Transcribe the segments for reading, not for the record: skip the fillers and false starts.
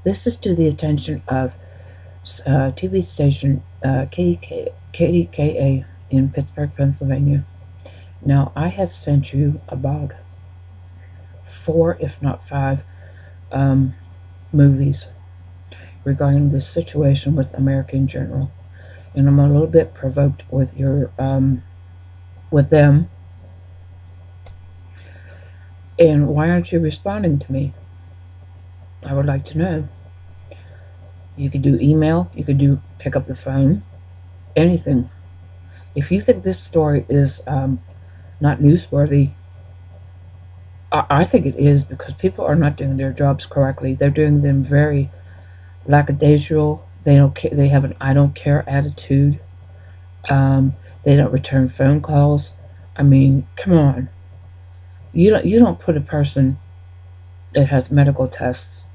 This is to the attention of TV station KDKA in Pittsburgh, Pennsylvania. Now, I have sent you about four, if not five, um, movies regarding this situation with America in general, and I'm a little bit provoked with with them. And why aren't you responding to me? I would like to know. You could do email. You could do pick up the phone. Anything. If you think this story is not newsworthy, I think it is because people are not doing their jobs correctly. They're doing them very lackadaisical. They don't care. They have an I don't care attitude. Um, they don't return phone calls. I mean, come on. You don't put a person that has medical tests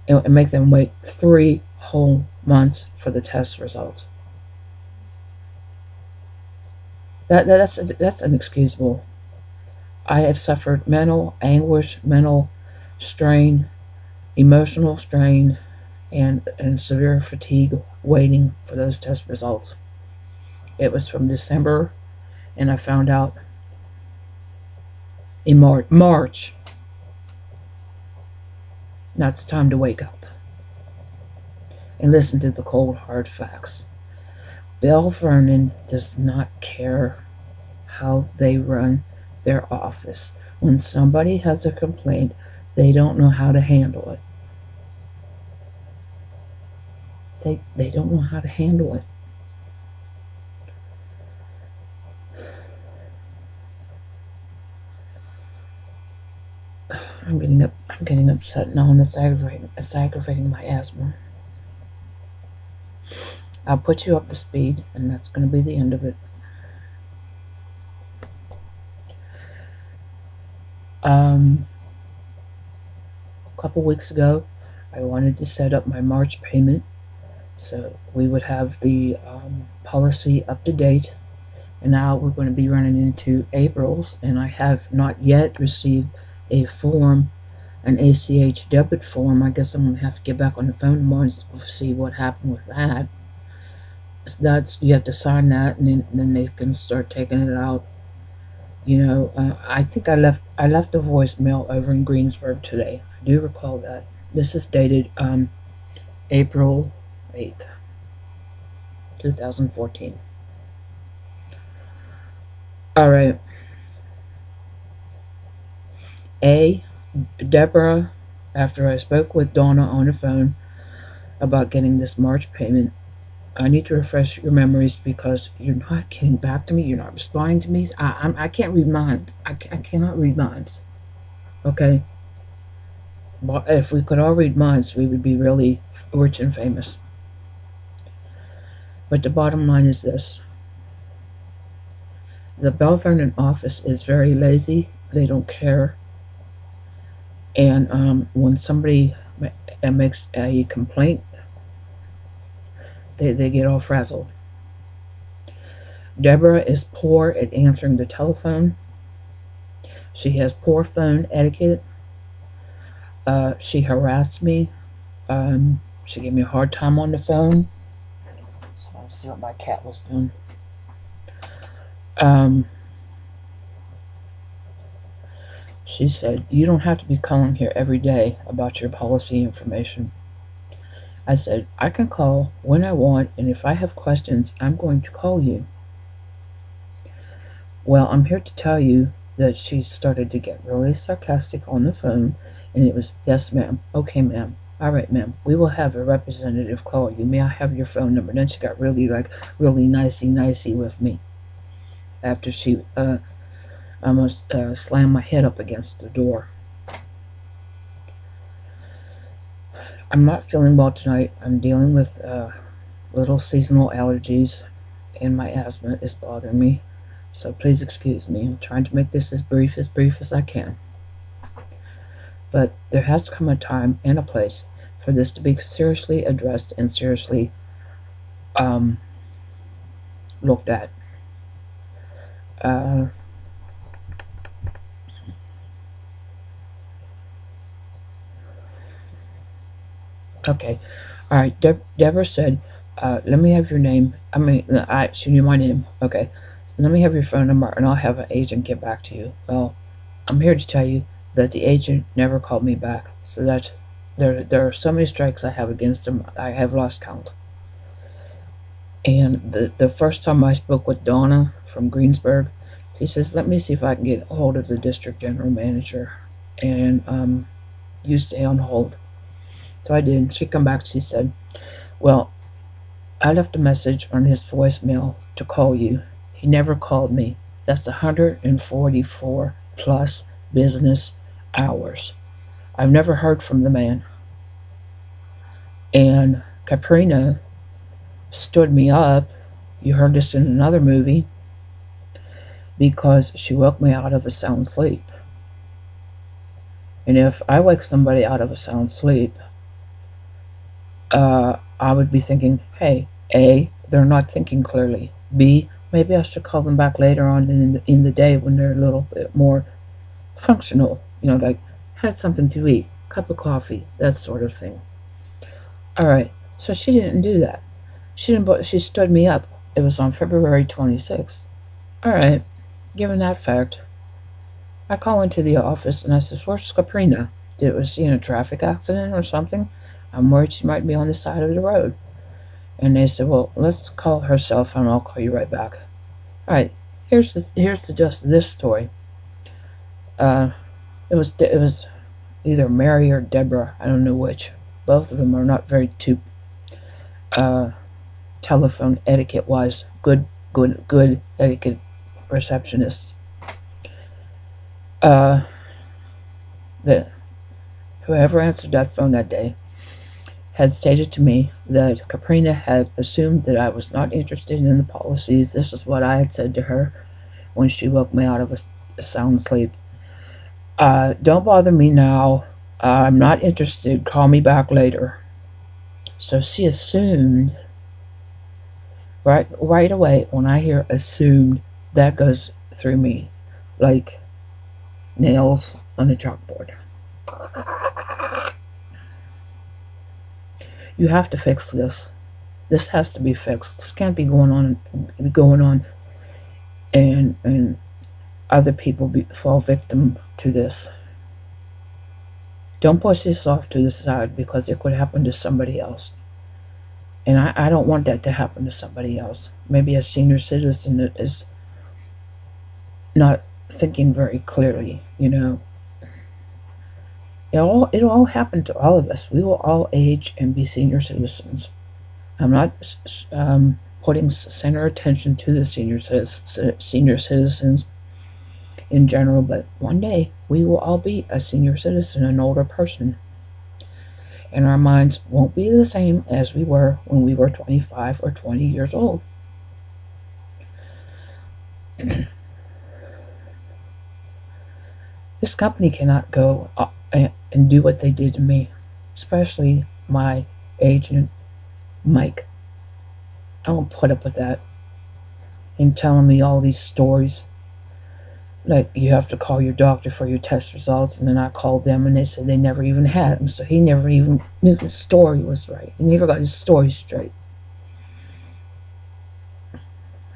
and make them wait 3 whole months for the test results. That's inexcusable. I have suffered mental anguish, mental strain, emotional strain, and severe fatigue waiting for those test results. It was from December, and I found out in March. Now it's time to wake up and listen to the cold, hard facts. Bell Vernon does not care how they run their office. When somebody has a complaint, they don't know how to handle it. They don't know how to handle it. I'm getting upset now, and it's aggravating my asthma. I'll put you up to speed, and that's going to be the end of it. A couple weeks ago, I wanted to set up my March payment so we would have the policy up to date. And now we're going to be running into April's, and I have not yet received a form, an ACH debit form. I guess I'm going to have to get back on the phone tomorrow and see what happened with that. That's you have to sign that, and then they can start taking it out. I think I left a voicemail over in Greensburg today. I do recall that. This is dated April 8th, 2014. All right. A. Deborah, after I spoke with Donna on the phone about getting this March payment, I need to refresh your memories because you're not getting back to me. You're not responding to me. I can't read minds. I cannot read minds. Okay? But if we could all read minds, we would be really rich and famous. But the bottom line is this: the Bell Vernon office is very lazy. They don't care. And when somebody makes a complaint, they get all frazzled. Deborah is poor at answering the telephone. She has poor phone etiquette. She harassed me. She gave me a hard time on the phone. So let's see what my cat was doing. Um, she said, "You don't have to be calling here every day about your policy information." I said, "I can call when I want, and if I have questions, I'm going to call you." Well, I'm here to tell you that she started to get really sarcastic on the phone, and it was, "Yes, ma'am. Okay, ma'am. All right, ma'am. We will have a representative call you. May I have your phone number?" Then she got really nicey with me after she almost slammed my head up against the door. I'm not feeling well tonight. I'm dealing with little seasonal allergies, and my asthma is bothering me. So please excuse me. I'm trying to make this as brief as I can. But there has come a time and a place for this to be seriously addressed and seriously um, looked at. Uh, Okay. All right. Deborah said, "Let me have your name. She knew my name. Okay. Let me have your phone number, and I'll have an agent get back to you." Well, I'm here to tell you that the agent never called me back. So that there are so many strikes I have against him. I have lost count. And the first time I spoke with Donna from Greensburg, she says, "Let me see if I can get a hold of the district general manager, and you stay on hold." So I did. She come back. She said, "Well, I left a message on his voicemail to call you. He never called me. That's 144 plus business hours. I've never heard from the man." And Katrina stood me up. You heard this in another movie, because she woke me out of a sound sleep. And if I wake somebody out of a sound sleep, I would be thinking, hey, A, they're not thinking clearly. B, maybe I should call them back later on in the day when they're a little bit more functional, like had something to eat, cup of coffee, that sort of thing. All right, so she didn't do that. She didn't. She stood me up. It was on February 26th. All right, given that fact, I call into the office and I says, "Where's Caprina? Was she in a traffic accident or something? I'm worried she might be on the side of the road." And they said, "Well, let's call her cell phone. I'll call you right back." All right. Here's the gist of this story. It was either Mary or Deborah. I don't know which. Both of them are not very uh, telephone etiquette wise good etiquette receptionists. Uh, the Whoever answered that phone that day had stated to me that Caprina had assumed that I was not interested in the policies. This is what I had said to her when she woke me out of a sound sleep. Don't bother me now. I'm not interested. Call me back later." So she assumed right away. When I hear assumed, that goes through me like nails on a chalkboard. You have to fix this. This has to be fixed. This can't be going on, and other people fall victim to this. Don't push this off to the side, because it could happen to somebody else. And I don't want that to happen to somebody else. Maybe a senior citizen that is not thinking very clearly, It'll all happen to all of us. We will all age and be senior citizens. I'm not putting center attention to the senior citizens in general, but one day we will all be a senior citizen, an older person. And our minds won't be the same as we were when we were 25 or 20 years old. This company cannot go and do what they did to me, especially my agent, Mike. I won't put up with that. Him telling me all these stories. Like, you have to call your doctor for your test results, and then I called them and they said they never even had them, so he never even knew his story was right. He never got his story straight.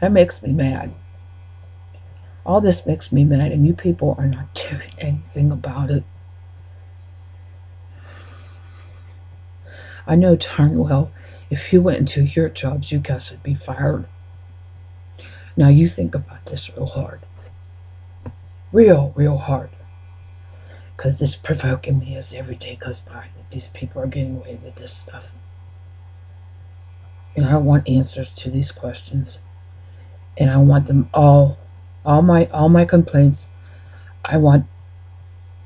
That makes me mad. All this makes me mad, and you people are not doing anything about it. I know darn well if you went into your jobs, you guys would be fired. Now you think about this real hard. Real hard. Because it's provoking me as every day goes by that these people are getting away with this stuff. And I want answers to these questions. And I want them all my complaints. I want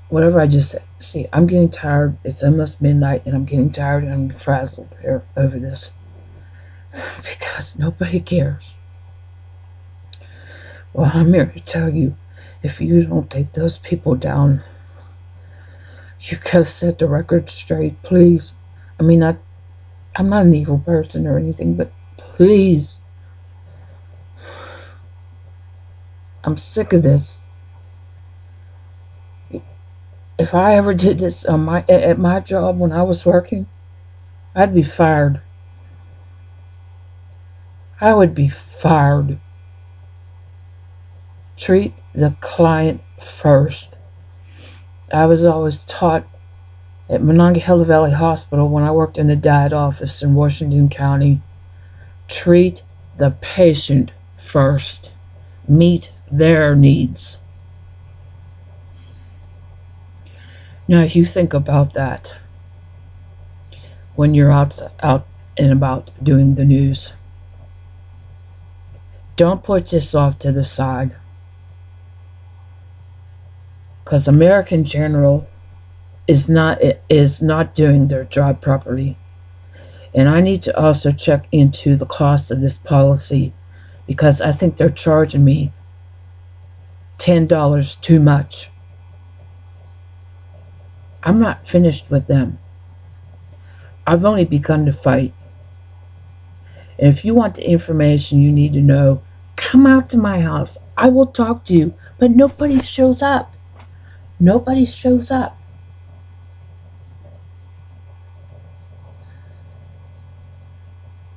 whatever I just said. See, I'm getting tired. It's almost midnight and I'm getting tired and I'm frazzled here over this. Because nobody cares. Well, I'm here to tell you, if you don't take those people down, you gotta set the record straight, please. I mean, I'm not an evil person or anything, but please. I'm sick of this. If I ever did this at my job when I was working, I'd be fired. I would be fired. Treat the client first. I was always taught at Monongahela Valley Hospital when I worked in the diet office in Washington County, treat the patient first. Meet their needs. Now, if you think about that when you're out and about doing the news, don't put this off to the side. Because American General is not doing their job properly. And I need to also check into the cost of this policy, because I think they're charging me $10 too much. I'm not finished with them. I've only begun to fight. And if you want the information you need to know, come out to my house. I will talk to you, but nobody shows up. Nobody shows up.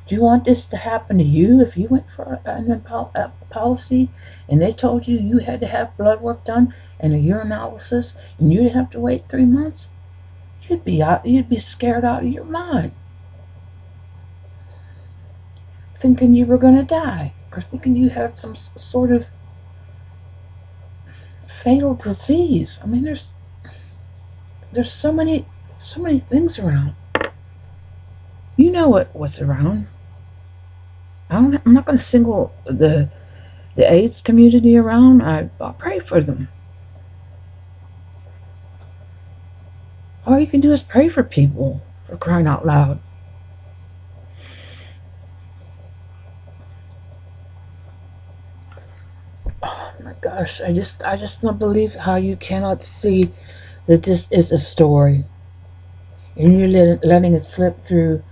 Do you want this to happen to you if you went for a policy and they told you you had to have blood work done and a urinalysis and you'd have to wait 3 months? You'd be scared out of your mind, thinking you were going to die or thinking you had some sort of fatal disease. I mean, there's so many things around. You know what's around. I'm not going to single the AIDS community around. I'll pray for them. All you can do is pray for people, for crying out loud. Oh my gosh, I just don't believe how you cannot see that this is a story and you're letting it slip through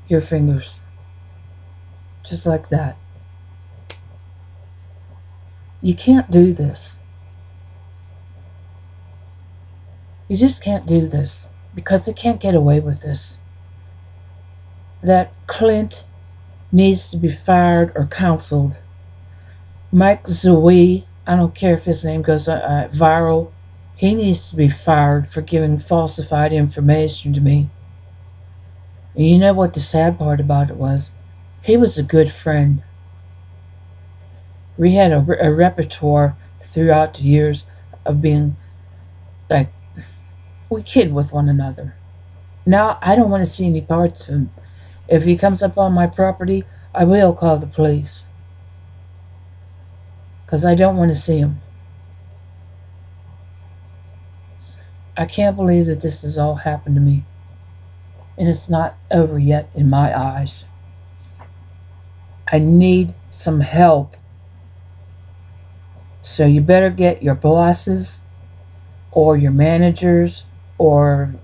your fingers. Just like that. You can't do this. You just can't do this because they can't get away with this. That Clint needs to be fired or counseled. Mike Zouy, I don't care if his name goes viral, he needs to be fired for giving falsified information to me. And you know what the sad part about it was? He was a good friend. We had a repertoire throughout the years of being like, we kid with one another. Now I don't want to see any parts of him. If he comes up on my property, I will call the police. Because I don't want to see him. I can't believe that this has all happened to me. And it's not over yet in my eyes. I need some help. So you better get your bosses or your managers or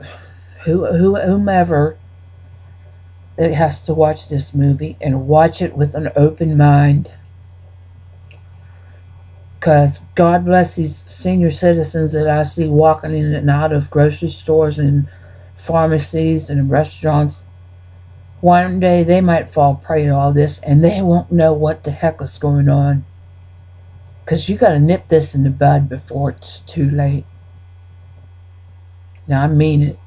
whomever that has to watch this movie and watch it with an open mind. Because God bless these senior citizens that I see walking in and out of grocery stores and pharmacies and restaurants. One day they might fall prey to all this and they won't know what the heck is going on. Because you got to nip this in the bud before it's too late. Now I mean it.